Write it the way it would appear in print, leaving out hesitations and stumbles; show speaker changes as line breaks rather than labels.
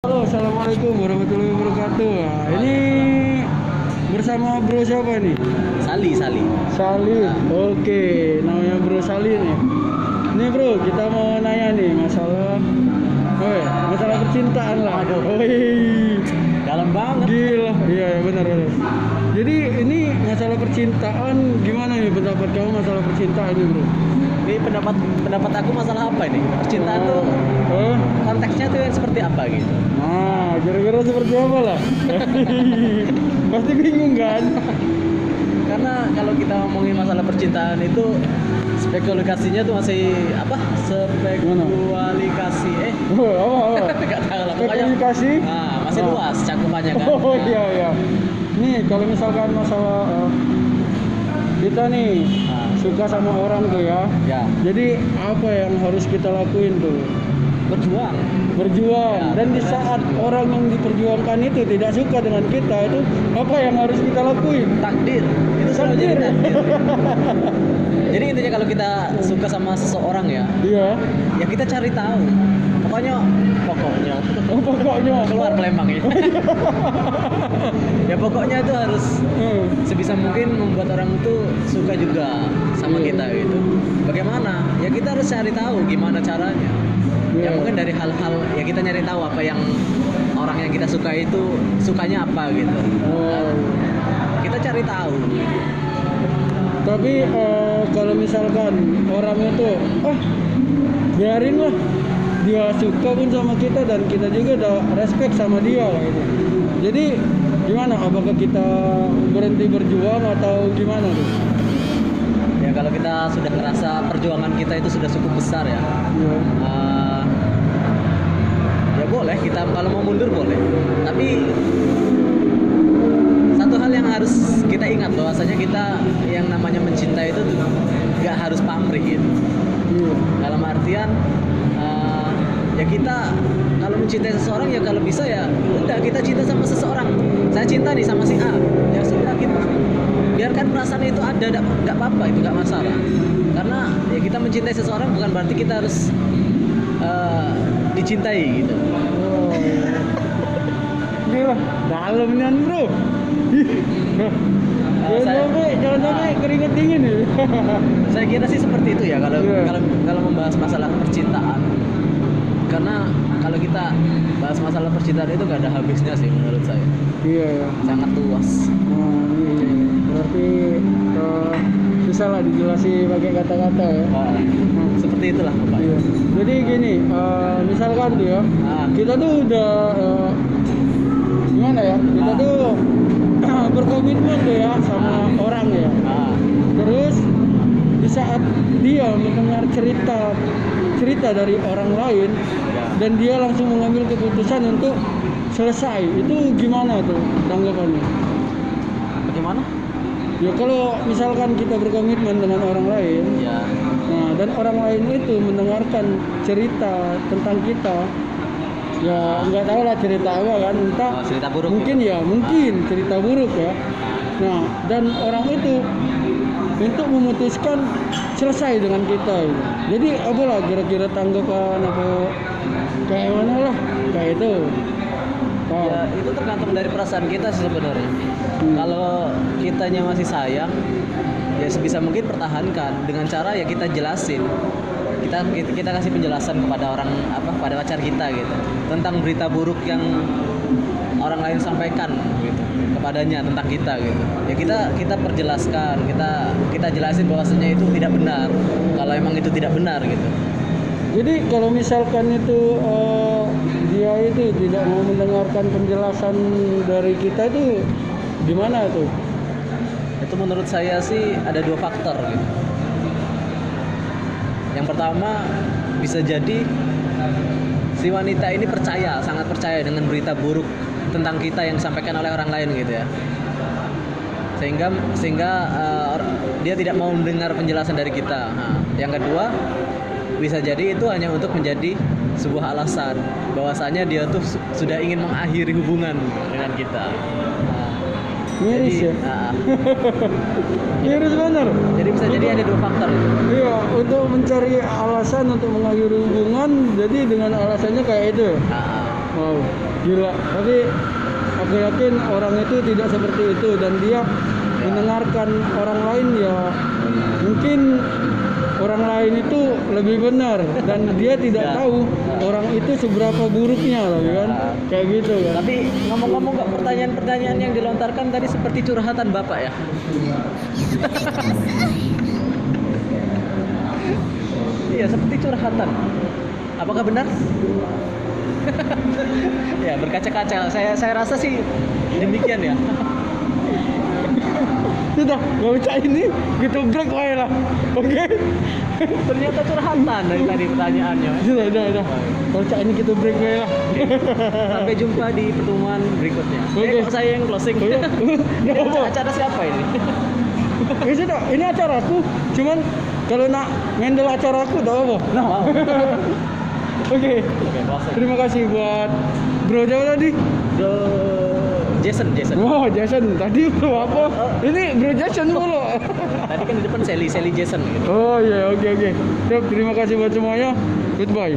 Halo, assalamualaikum warahmatullahi wabarakatuh. Nah, ini bersama bro siapa nih?
Sali.
Salih. Oke, namanya bro Salih nih. Nih bro, kita mau nanya nih masalah percintaan lah.
Waduh. Dalam banget.
Gila, iya benar. Jadi ini masalah percintaan, gimana nih pendapat kamu masalah percintaan ini bro?
Ini pendapat aku masalah apa ini? Percintaan tuh konteksnya tuh yang seperti apa gitu?
Nah, kira-kira seperti apa lah? Pasti bingung kan?
Karena kalau kita ngomongin masalah percintaan itu spekulasinya tuh masih apa? Spekulasi nggak tahu lah pokoknya.
Spekulasi?
Masih luas cakupannya kan.
Oh iya. Nih kalau misalkan masalah kita nih suka sama orang tuh ya. Jadi apa yang harus kita lakuin tuh?
Berjuang.
Ya. Dan di saat orang yang diperjuangkan itu tidak suka dengan kita, itu apa yang harus kita lakuin?
Takdir. Itu selalu jadi takdir. Jadi intinya kalau kita suka sama seseorang ya kita cari tahu. Pokoknya keluar Palembang ya. Ya pokoknya itu harus sebisa mungkin membuat orang itu suka juga sama kita gitu. Bagaimana? Ya kita harus cari tahu gimana caranya. Ya mungkin dari hal-hal ya kita nyari tahu apa yang orang yang kita suka itu sukanya apa gitu. Kita cari tahu.
Tapi kalau misalkan orang itu biarin lah, dia suka pun sama kita dan kita juga udah respect sama dia lah gitu. Jadi gimana? Apakah kita berhenti berjuang atau gimana tuh?
Ya kalau kita sudah ngerasa perjuangan kita itu sudah cukup besar ya. Ya boleh kita kalau mau mundur boleh. Tapi satu hal yang harus kita ingat bahwasanya kita yang namanya mencintai itu nggak harus pamrih gitu. Dalam artian ya kita kalau mencintai seseorang ya kalau bisa ya udah kita cinta sama seseorang. Saya cinta nih sama si A, ya sudah kita biarkan perasaan itu ada, nggak apa-apa, itu nggak masalah. Karena ya kita mencintai seseorang bukan berarti kita harus dicintai gitu.
Gila, dalamnya bro. Jangan sampai keringet dingin ya.
Saya kira sih seperti itu ya kalau membahas masalah percintaan. Karena kalau kita bahas masalah percintaan itu gak ada habisnya sih menurut saya.
Iya.
Sangat luas.
Berarti bisa lah dijelasi pakai kata-kata ya.
Seperti itulah Pak.
Iya. Jadi gini, misalkan tuh ya, kita tuh udah gimana ya? Kita tuh berkomitmen tuh ya sama orang ya. Terus di saat dia mendengar cerita dari orang lain dan dia langsung mengambil keputusan untuk selesai, itu gimana tuh tanggapannya?
Bagaimana?
Ya kalau misalkan kita berkomitmen dengan orang lain, nah dan orang lain itu mendengarkan cerita tentang kita, ya nggak tahu lah cerita apa kan, entah
cerita buruk
mungkin
gitu.
ya mungkin cerita buruk ya. Nah dan orang itu untuk memutuskan selesai dengan kita gitu. Jadi apalah kira-kira tanggapan apa kayak mana lah kayak itu.
Ya itu tergantung dari perasaan kita sih sebenarnya. Kalau kitanya masih sayang, ya sebisa mungkin pertahankan dengan cara ya kita jelasin. Kita kasih penjelasan kepada pada pacar kita gitu tentang berita buruk yang orang lain sampaikan gitu kepadanya tentang kita gitu. Ya kita perjelaskan, kita jelasin bahwasanya itu tidak benar. Kalau emang itu tidak benar gitu.
Jadi kalau misalkan itu dia itu tidak mau mendengarkan penjelasan dari kita itu gimana tuh?
Itu menurut saya sih ada dua faktor gitu. Yang pertama bisa jadi si wanita ini sangat percaya dengan berita buruk tentang kita yang disampaikan oleh orang lain gitu ya. Sehingga dia tidak mau mendengar penjelasan dari kita. Yang kedua bisa jadi itu hanya untuk menjadi sebuah alasan bahwasanya dia tuh sudah ingin mengakhiri hubungan dengan kita.
Miris ya? Miris benar.
Jadi bisa jadi ada dua faktor itu.
Iya, untuk mencari alasan untuk mengakhiri hubungan, jadi dengan alasannya kayak itu. Wow, gila. Tapi aku yakin orang itu tidak seperti itu dan dia mendengarkan orang lain ya mungkin orang lain itu lebih benar dan dia tidak tahu orang itu seberapa buruknya lah kan. Kayak gitu kan.
Tapi ngomong-ngomong kok pertanyaan-pertanyaan yang dilontarkan tadi seperti curhatan Bapak ya. Iya, seperti curhatan. Apakah benar? Ya, berkaca-kaca. Saya rasa sih demikian ya.
Sudah, nggak usah ini, gitu break wae lah. Oke.
Ternyata curhatan dari tadi pertanyaannya.
Sudah. Kalau cak ini kita break wae lah.
Sampai jumpa di pertemuan berikutnya.
Oke.
Kok saya yang closing?
Oh, iya. Nggak apa-apa.
Acara siapa ini?
Ya sudah, ini acaraku. Cuman kalau nak handle acaraku tak apa.
Nah, wow.
Oke.
Closing.
Terima kasih buat Bro siapa tadi?
Bro Jason.
Wow, Jason. Tadi bro apa? Ini Bro Jason dulu.
Tadi kan di depan Sally Jason gitu.
Oh iya, oke. Terima kasih buat semuanya. Goodbye.